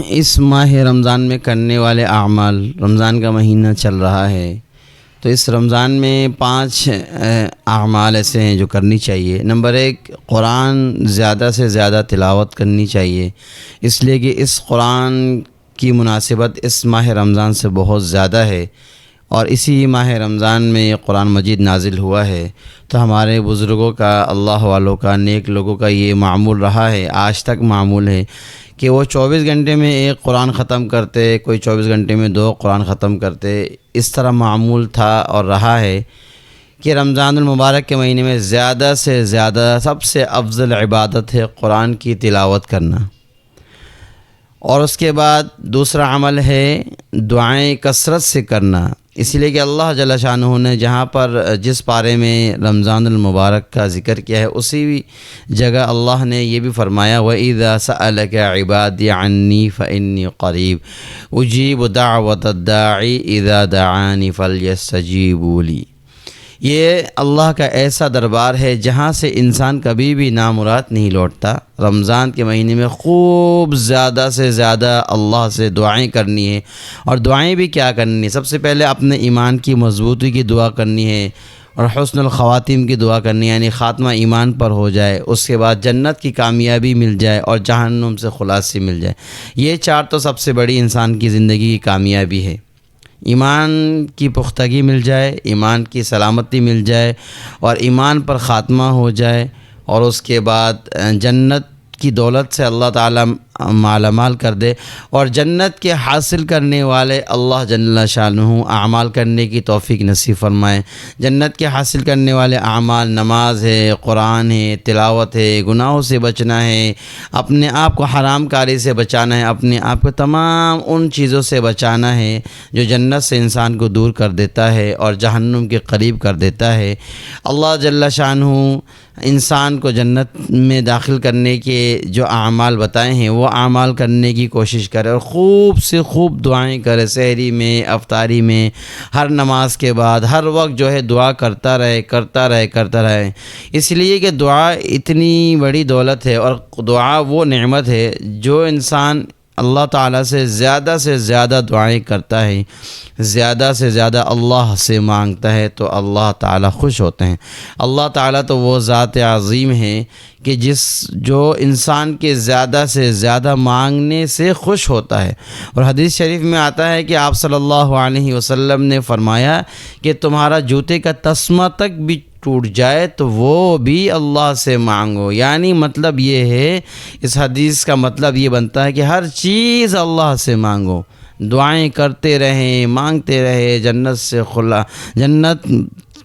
اس ماہ رمضان میں کرنے والے اعمال، رمضان کا مہینہ چل رہا ہے تو اس رمضان میں 5 اعمال ایسے ہیں جو کرنی چاہیے۔ نمبر 1، قرآن زیادہ سے زیادہ تلاوت کرنی چاہیے، اس لیے کہ اس قرآن کی مناسبت اس ماہ رمضان سے بہت زیادہ ہے، اور اسی ماہ رمضان میں یہ قرآن مجید نازل ہوا ہے۔ تو ہمارے بزرگوں کا، اللہ والوں کا، نیک لوگوں کا یہ معمول رہا ہے، آج تک معمول ہے کہ وہ 24 گھنٹے میں ایک قرآن ختم کرتے، کوئی 24 گھنٹے میں 2 قرآن ختم کرتے۔ اس طرح معمول تھا اور رہا ہے کہ رمضان المبارک کے مہینے میں زیادہ سے زیادہ سب سے افضل عبادت ہے قرآن کی تلاوت کرنا۔ اور اس کے بعد دوسرا عمل ہے دعائیں کثرت سے کرنا، اس لیے کہ اللہ جل شانہ نے جہاں پر جس پارے میں رمضان المبارک کا ذکر کیا ہے، اسی جگہ اللہ نے یہ بھی فرمایا وَإِذَا سَأَلَكَ عِبَادِي عَنِّي فَإِنِّي قَرِيبٌ أُجِيبُ دَعْوَةَ الدَّاعِ إِذَا دَعَانِ فَلْيَسْتَجِيبُوا لِي۔ یہ اللہ کا ایسا دربار ہے جہاں سے انسان کبھی بھی نامراد نہیں لوٹتا۔ رمضان کے مہینے میں خوب زیادہ سے زیادہ اللہ سے دعائیں کرنی ہے، اور دعائیں بھی کیا کرنی ہے؟ سب سے پہلے اپنے ایمان کی مضبوطی کی دعا کرنی ہے، اور حسن الخواتیم کی دعا کرنی ہے، یعنی خاتمہ ایمان پر ہو جائے، اس کے بعد جنت کی کامیابی مل جائے اور جہنم سے خلاصی مل جائے۔ یہ 4 تو سب سے بڑی انسان کی زندگی کی کامیابی ہے۔ ایمان کی پختگی مل جائے، ایمان کی سلامتی مل جائے، اور ایمان پر خاتمہ ہو جائے، اور اس کے بعد جنت کی دولت سے اللہ تعالیٰ مالا مال کر دے، اور جنت کے حاصل کرنے والے اللہ جل شانہ اعمال کرنے کی توفیق نصیب فرمائے۔ جنت کے حاصل کرنے والے اعمال نماز ہے، قرآن ہے، تلاوت ہے، گناہوں سے بچنا ہے، اپنے آپ کو حرام کاری سے بچانا ہے، اپنے آپ کو تمام ان چیزوں سے بچانا ہے جو جنت سے انسان کو دور کر دیتا ہے اور جہنم کے قریب کر دیتا ہے۔ اللہ جل شانہ انسان کو جنت میں داخل کرنے کے جو اعمال بتائے ہیں وہ اعمال کرنے کی کوشش کرے، اور خوب سے خوب دعائیں کرے، سحری میں، افطاری میں، ہر نماز کے بعد، ہر وقت جو ہے دعا کرتا رہے۔ اس لیے کہ دعا اتنی بڑی دولت ہے، اور دعا وہ نعمت ہے جو انسان اللہ تعالیٰ سے زیادہ دعائیں کرتا ہے، زیادہ سے زیادہ اللہ سے مانگتا ہے، تو اللہ تعالیٰ خوش ہوتے ہیں۔ اللہ تعالیٰ تو وہ ذات عظیم ہے کہ جو انسان کے زیادہ سے زیادہ مانگنے سے خوش ہوتا ہے۔ اور حدیث شریف میں آتا ہے کہ آپ صلی اللہ علیہ وسلم نے فرمایا کہ تمہارا جوتے کا تسمہ تک بھی ٹوٹ جائے تو وہ بھی اللہ سے مانگو، یعنی مطلب یہ ہے، اس حدیث کا مطلب یہ بنتا ہے کہ ہر چیز اللہ سے مانگو، دعائیں کرتے رہیں، مانگتے رہے، جنت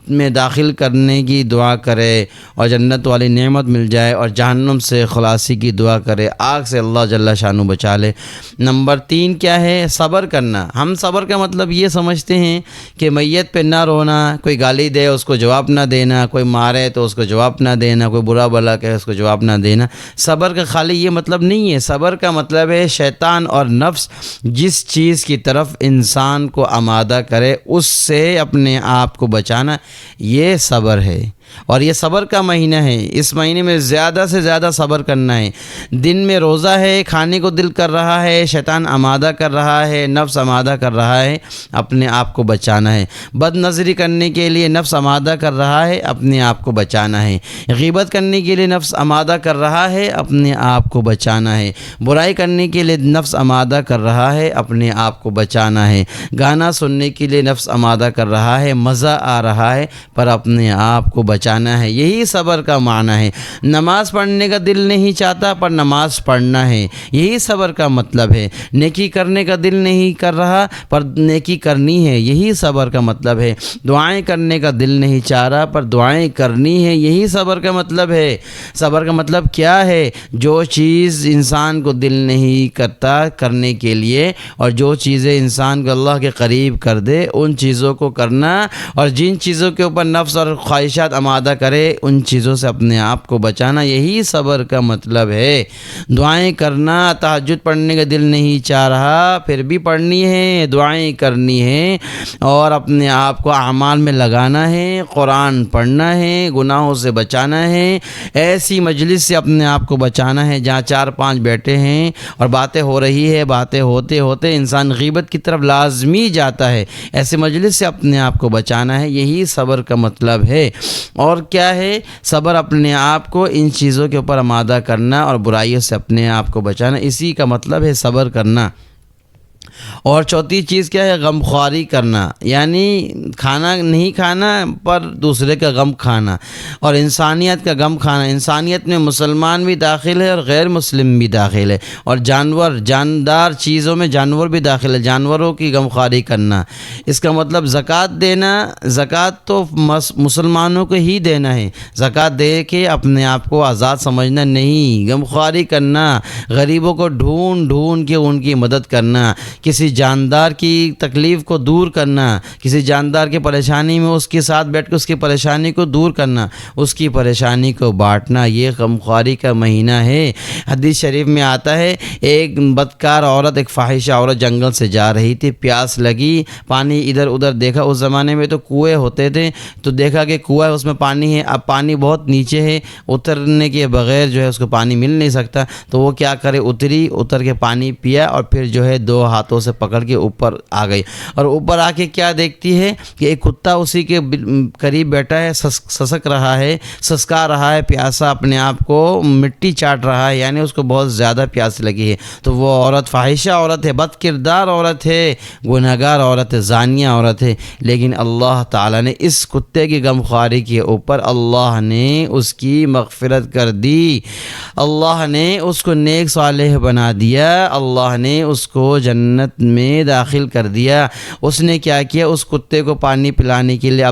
میں داخل کرنے کی دعا کرے، اور جنت والی نعمت مل جائے، اور جہنم سے خلاصی کی دعا کرے، آگ سے اللہ جل شانہ بچا لے۔ نمبر 3 کیا ہے؟ صبر کرنا۔ ہم صبر کا مطلب یہ سمجھتے ہیں کہ میت پہ نہ رونا، کوئی گالی دے اس کو جواب نہ دینا، کوئی مارے تو اس کو جواب نہ دینا، کوئی برا بھلا کہے اس کو جواب نہ دینا۔ صبر کا خالی یہ مطلب نہیں ہے، صبر کا مطلب ہے شیطان اور نفس جس چیز کی طرف انسان کو آمادہ کرے اس سے اپنے آپ کو بچانا، یہ صبر ہے۔ اور یہ صبر کا مہینہ ہے، اس مہینے میں زیادہ سے زیادہ صبر کرنا ہے۔ دن میں روزہ ہے، کھانے کو دل کر رہا ہے، شیطان آمادہ کر رہا ہے، نفس آمادہ کر رہا ہے، اپنے آپ کو بچانا ہے۔ بد نظری کرنے کے لیے نفس آمادہ کر رہا ہے، اپنے آپ کو بچانا ہے۔ غیبت کرنے کے لیے نفس آمادہ کر رہا ہے، اپنے آپ کو بچانا ہے۔ برائی کرنے کے لیے نفس آمادہ کر رہا ہے، اپنے آپ کو بچانا ہے۔ گانا سننے کے لیے نفس آمادہ کر رہا ہے، مزہ آ رہا ہے، پر اپنے آپ کو بچانا ہے۔ یہی صبر کا معنی ہے۔ نماز پڑھنے کا دل نہیں چاہتا پر نماز پڑھنا ہے، یہی صبر کا مطلب ہے۔ نیکی کرنے کا دل نہیں کر رہا پر نیکی کرنی ہے، یہی صبر کا مطلب ہے۔ دعائیں کرنے کا دل نہیں چاہ رہا پر دعائیں کرنی ہے، یہی صبر کا مطلب ہے۔ صبر کا مطلب کیا ہے؟ جو چیز انسان کو دل نہیں کرتا کرنے کے لیے، اور جو چیزیں انسان کو اللہ کے قریب کر دے ان چیزوں کو کرنا، اور جن چیزوں کے اوپر نفس اور خواہشات آمادہ کرے ان چیزوں سے اپنے آپ کو بچانا، یہی صبر کا مطلب ہے۔ دعائیں کرنا، تہجد پڑھنے کا دل نہیں چاہ رہا پھر بھی پڑھنی ہے، دعائیں کرنی ہیں اور اپنے آپ کو اعمال میں لگانا ہے، قرآن پڑھنا ہے، گناہوں سے بچانا ہے، ایسی مجلس سے اپنے آپ کو بچانا ہے جہاں 4-5 بیٹھے ہیں اور باتیں ہو رہی ہے، باتیں ہوتے ہوتے انسان غیبت کی طرف لازمی جاتا ہے، ایسے مجلس سے اپنے آپ کو بچانا ہے، یہی صبر کا مطلب ہے۔ اور کیا ہے صبر؟ اپنے آپ کو ان چیزوں کے اوپر آمادہ کرنا اور برائیوں سے اپنے آپ کو بچانا، اسی کا مطلب ہے صبر کرنا۔ اور چوتھی چیز کیا ہے؟ غمخواری کرنا، یعنی کھانا نہیں کھانا پر دوسرے کا غم کھانا اور انسانیت کا غم کھانا۔ انسانیت میں مسلمان بھی داخل ہے اور غیر مسلم بھی داخل ہے، اور جاندار چیزوں میں جانور بھی داخل ہے، جانوروں کی غمخواری کرنا۔ اس کا مطلب زکوٰۃ دینا، زکوٰۃ تو مسلمانوں کو ہی دینا ہے، زکوٰۃ دے کے اپنے آپ کو آزاد سمجھنا نہیں، غمخواری کرنا، غریبوں کو ڈھونڈ کے ان کی مدد کرنا، کسی جاندار کی تکلیف کو دور کرنا، کسی جاندار کی پریشانی میں اس کے ساتھ بیٹھ کے اس کی پریشانی کو دور کرنا، اس کی پریشانی کو بانٹنا، یہ غمخواری کا مہینہ ہے۔ حدیث شریف میں آتا ہے ایک بدکار عورت، ایک فاحشہ عورت جنگل سے جا رہی تھی، پیاس لگی، پانی ادھر ادھر دیکھا، اس زمانے میں تو کنویں ہوتے تھے، تو دیکھا کہ کنواں ہے اس میں پانی ہے، اب پانی بہت نیچے ہے، اترنے کے بغیر جو ہے اس کو پانی مل نہیں سکتا، تو وہ کیا کرے، اتر کے پانی پیا اور پھر جو ہے 2 ہاتھوں سے پکڑ کے اوپر آ گئی، اور اوپر آ کے کیا دیکھتی ہے کہ ایک کتا اسی کے قریب بیٹھا ہے، سسک رہا ہے، سسکا رہا ہے، پیاسا اپنے آپ کو مٹی چاٹ رہا ہے، یعنی اس کو بہت زیادہ پیاس لگی ہے۔ تو وہ عورت فاحشہ عورت ہے، بد کردار عورت ہے، گنہگار عورت ہے، زانیہ عورت ہے، لیکن اللہ تعالیٰ نے اس کتے کی غمخواری کے اوپر اللہ نے اس کی مغفرت کر دی، اللہ نے اس کو نیک صالح بنا دیا، اللہ نے اس کو جنت میں داخل کر دیا۔ اس نے کیا کیا؟ اس کتے کو پانی پلانے کے لیے